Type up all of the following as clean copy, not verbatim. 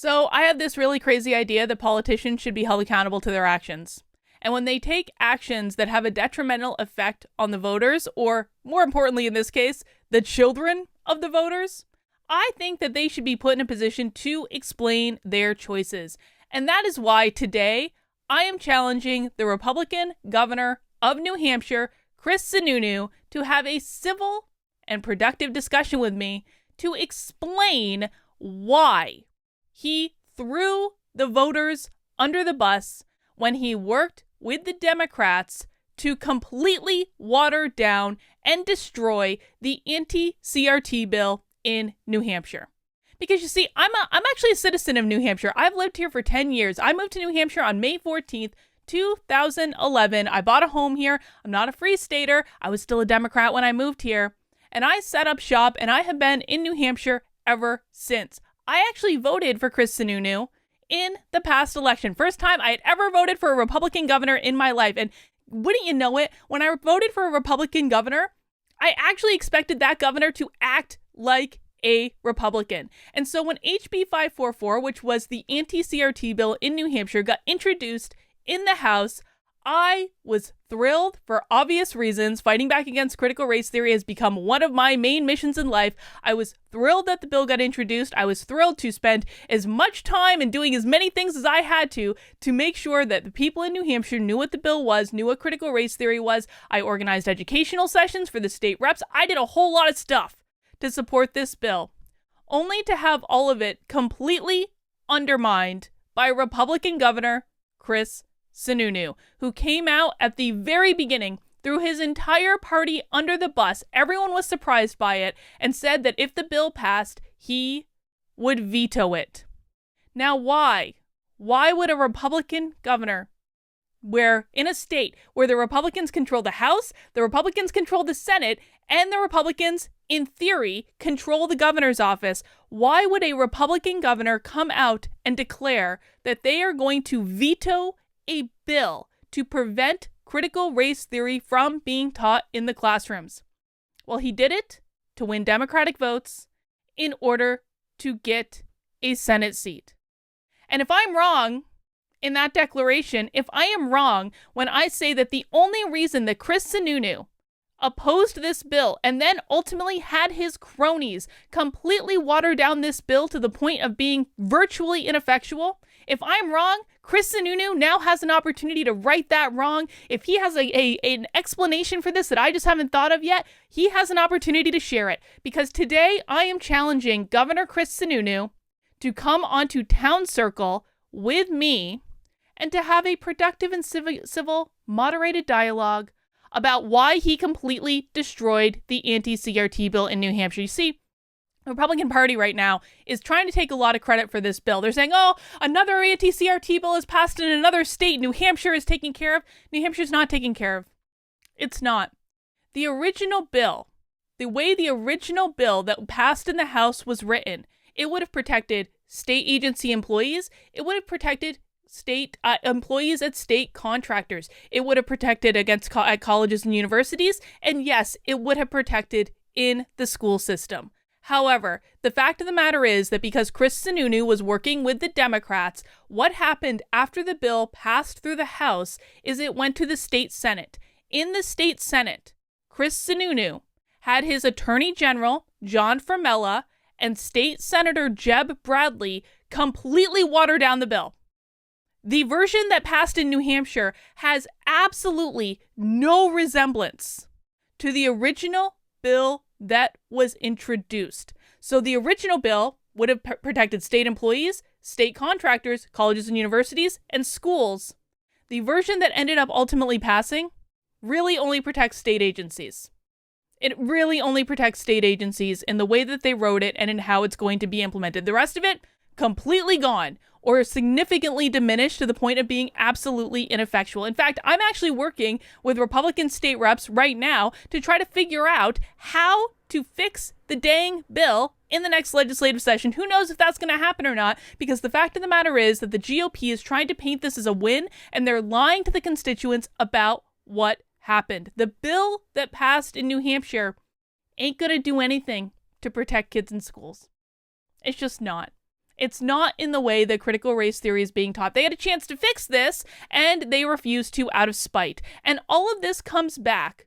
So I have this really crazy idea that politicians should be held accountable to their actions. And when they take actions that have a detrimental effect on the voters, or more importantly in this case, the children of the voters, I think that they should be put in a position to explain their choices. And that is why today I am challenging the Republican governor of New Hampshire, Chris Sununu, to have a civil and productive discussion with me to explain why he threw the voters under the bus when he worked with the Democrats to completely water down and destroy the anti-CRT bill in New Hampshire. Because you see, I'm actually a citizen of New Hampshire. I've lived here for 10 years. I moved to New Hampshire on May 14th, 2011. I bought a home here. I'm not a free stater. I was still a Democrat when I moved here. And I set up shop, and I have been in New Hampshire ever since. I actually voted for Chris Sununu in the past election. First time I had ever voted for a Republican governor in my life. And wouldn't you know it, when I voted for a Republican governor, I actually expected that governor to act like a Republican. And so when HB 544, which was the anti-CRT bill in New Hampshire, got introduced in the House, I was thrilled for obvious reasons. Fighting back against critical race theory has become one of my main missions in life. I was thrilled that the bill got introduced. I was thrilled to spend as much time and doing as many things as I had to make sure that the people in New Hampshire knew what the bill was, knew what critical race theory was. I organized educational sessions for the state reps. I did a whole lot of stuff to support this bill, only to have all of it completely undermined by Republican Governor Chris Sununu, who came out at the very beginning, threw his entire party under the bus. Everyone was surprised by it, and said that if the bill passed, he would veto it. Now, why? Why would a Republican governor, where in a state where the Republicans control the House, the Republicans control the Senate, and the Republicans, in theory, control the governor's office, why would a Republican governor come out and declare that they are going to veto a bill to prevent critical race theory from being taught in the classrooms? Well, he did it to win Democratic votes in order to get a Senate seat. And if I'm wrong in that declaration, if I am wrong when I say that the only reason that Chris Sununu opposed this bill and then ultimately had his cronies completely water down this bill to the point of being virtually ineffectual, if I'm wrong, Chris Sununu now has an opportunity to right that wrong. If he has an explanation for this that I just haven't thought of yet, he has an opportunity to share it. Because today I am challenging Governor Chris Sununu to come onto Town Circle with me and to have a productive and civil moderated dialogue about why he completely destroyed the anti-CRT bill in New Hampshire. You see, the Republican Party right now is trying to take a lot of credit for this bill. They're saying, oh, another anti-CRT bill is passed in another state. New Hampshire is taken care of. New Hampshire's not taken care of. It's not. The original bill, the way the original bill that passed in the House was written, it would have protected state agency employees. It would have protected state employees at state contractors. It would have protected against at colleges and universities. And yes, it would have protected in the school system. However, the fact of the matter is that because Chris Sununu was working with the Democrats, what happened after the bill passed through the House is it went to the state Senate. In the state Senate, Chris Sununu had his Attorney General, John Formella, and State Senator Jeb Bradley completely water down the bill. The version that passed in New Hampshire has absolutely no resemblance to the original bill that was introduced. So the original bill would have protected state employees, state contractors, colleges and universities, and schools. The version that ended up ultimately passing really only protects state agencies. It really only protects state agencies in the way that they wrote it and in how it's going to be implemented. The rest of it, completely gone or significantly diminished to the point of being absolutely ineffectual. In fact, I'm actually working with Republican state reps right now to try to figure out how to fix the dang bill in the next legislative session. Who knows if that's going to happen or not, because the fact of the matter is that the GOP is trying to paint this as a win, and they're lying to the constituents about what happened. The bill that passed in New Hampshire ain't going to do anything to protect kids in schools. It's just not. It's not in the way that critical race theory is being taught. They had a chance to fix this, and they refused to out of spite. And all of this comes back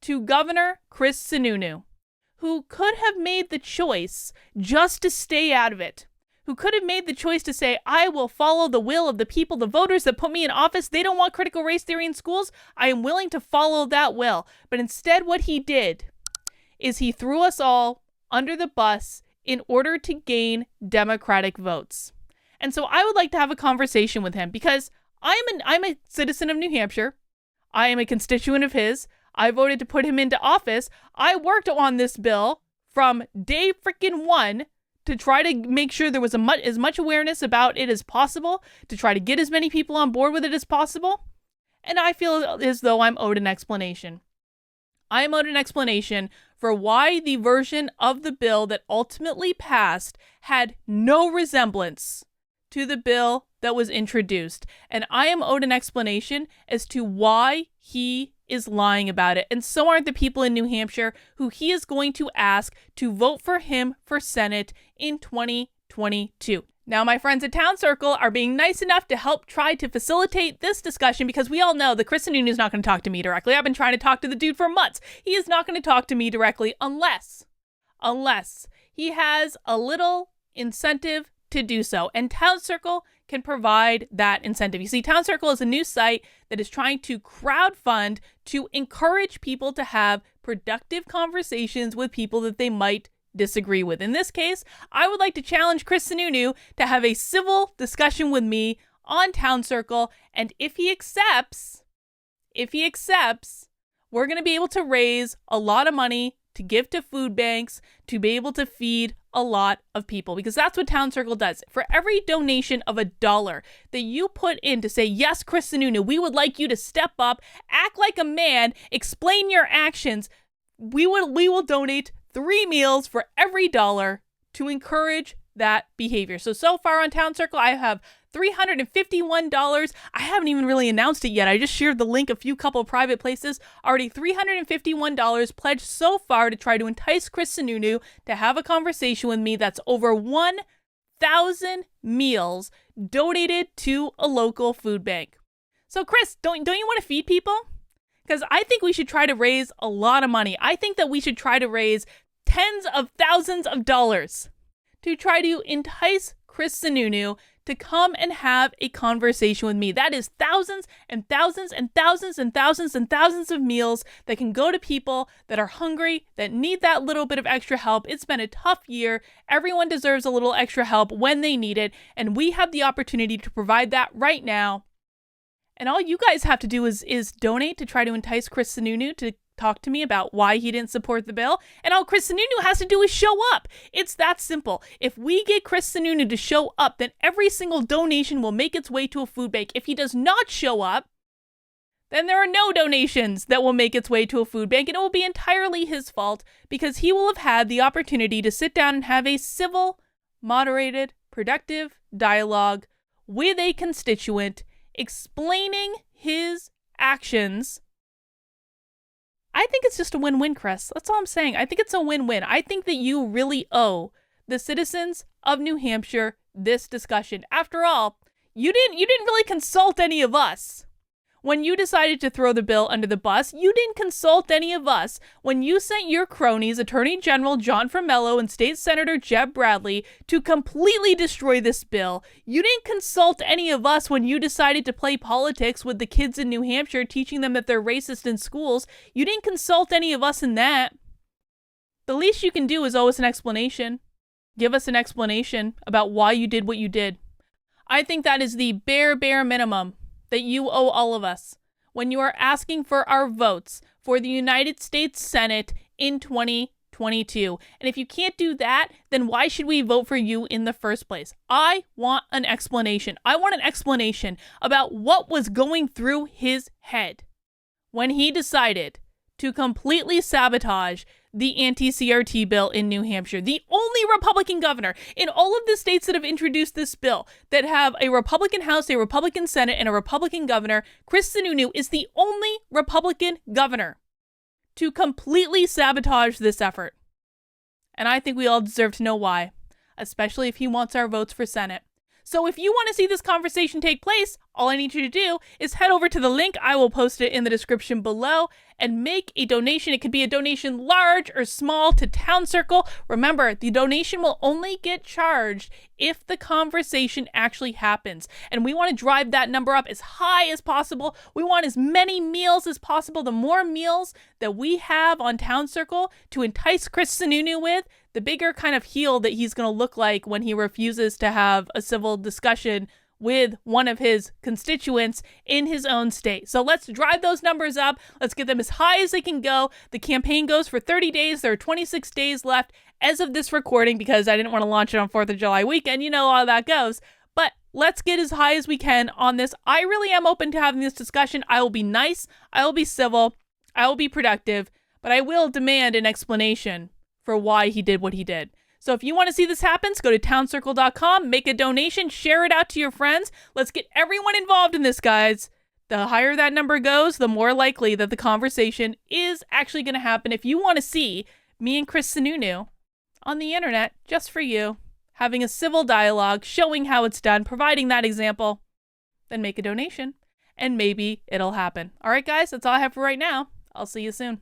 to Governor Chris Sununu, who could have made the choice just to stay out of it, who could have made the choice to say, I will follow the will of the people, the voters that put me in office. They don't want critical race theory in schools. I am willing to follow that will. But instead, what he did is he threw us all under the bus in order to gain Democratic votes. And so I would like to have a conversation with him because I'm a citizen of New Hampshire. I am a constituent of his. I voted to put him into office. I worked on this bill from day freaking one to try to make sure there was as much awareness about it as possible, to try to get as many people on board with it as possible. And I feel as though I'm owed an explanation. I am owed an explanation for why the version of the bill that ultimately passed had no resemblance to the bill that was introduced. And I am owed an explanation as to why he is lying about it. And so aren't the people in New Hampshire who he is going to ask to vote for him for Senate in 2022. Now, my friends at Town Circle are being nice enough to help try to facilitate this discussion because we all know that Chris Sununu is not going to talk to me directly. I've been trying to talk to the dude for months. He is not going to talk to me directly unless he has a little incentive to do so. And Town Circle can provide that incentive. You see, Town Circle is a new site that is trying to crowdfund to encourage people to have productive conversations with people that they might disagree with. In this case, I would like to challenge Chris Sununu to have a civil discussion with me on Town Circle, and if he accepts, we're going to be able to raise a lot of money to give to food banks, to be able to feed a lot of people, because that's what Town Circle does. For every donation of $1 that you put in to say, yes, Chris Sununu, we would like you to step up, act like a man, explain your actions, we will donate 3 meals for every $1 to encourage that behavior. So far on Town Circle, I have $351. I haven't even really announced it yet. I just shared the link a couple private places. Already $351 pledged so far to try to entice Chris Sununu to have a conversation with me. That's over 1,000 meals donated to a local food bank. So Chris, don't you want to feed people? Because I think we should try to raise a lot of money. I think that we should try to raise tens of thousands of dollars to try to entice Chris Sununu to come and have a conversation with me. That is thousands and thousands and thousands and thousands and thousands of meals that can go to people that are hungry, that need that little bit of extra help. It's been a tough year. Everyone deserves a little extra help when they need it, and we have the opportunity to provide that right now. And all you guys have to do is donate to try to entice Chris Sununu to talk to me about why he didn't support the bill. And all Chris Sununu has to do is show up. It's that simple. If we get Chris Sununu to show up, then every single donation will make its way to a food bank. If he does not show up, then there are no donations that will make its way to a food bank, and it will be entirely his fault because he will have had the opportunity to sit down and have a civil, moderated, productive dialogue with a constituent explaining his actions. I think it's just a win-win, Chris. That's all I'm saying. I think it's a win-win. I think that you really owe the citizens of New Hampshire this discussion. After all, you didn't really consult any of us. When you decided to throw the bill under the bus, you didn't consult any of us. When you sent your cronies, Attorney General John Formello and State Senator Jeb Bradley, to completely destroy this bill, you didn't consult any of us when you decided to play politics with the kids in New Hampshire, teaching them that they're racist in schools. You didn't consult any of us in that. The least you can do is owe us an explanation. Give us an explanation about why you did what you did. I think that is the bare minimum that you owe all of us when you are asking for our votes for the United States Senate in 2022. And if you can't do that, then why should we vote for you in the first place? I want an explanation. I want an explanation about what was going through his head when he decided to completely sabotage the anti-CRT bill in New Hampshire. The only Republican governor in all of the states that have introduced this bill that have a Republican House, a Republican Senate, and a Republican governor, Chris Sununu is the only Republican governor to completely sabotage this effort. And I think we all deserve to know why. especially if he wants our votes for Senate. So if you want to see this conversation take place, all I need you to do is head over to the link. I will post it in the description below and make a donation. It could be a donation large or small to Town Circle. Remember, the donation will only get charged if the conversation actually happens. And we want to drive that number up as high as possible. We want as many meals as possible. The more meals that we have on Town Circle to entice Chris Sununu with, the bigger kind of heel that he's going to look like when he refuses to have a civil discussion with one of his constituents in his own state. So let's drive those numbers up. Let's get them as high as they can go. The campaign goes for 30 days. There are 26 days left as of this recording because I didn't want to launch it on 4th of July weekend. You know how that goes. But let's get as high as we can on this. I really am open to having this discussion. I will be nice. I will be civil. I will be productive. But I will demand an explanation for why he did what he did. So if you want to see this happen, go to towncircle.com, make a donation, share it out to your friends. Let's get everyone involved in this, guys. The higher that number goes, the more likely that the conversation is actually going to happen. If you want to see me and Chris Sununu on the internet, just for you, having a civil dialogue, showing how it's done, providing that example, then make a donation, and maybe it'll happen. All right, guys, that's all I have for right now. I'll see you soon.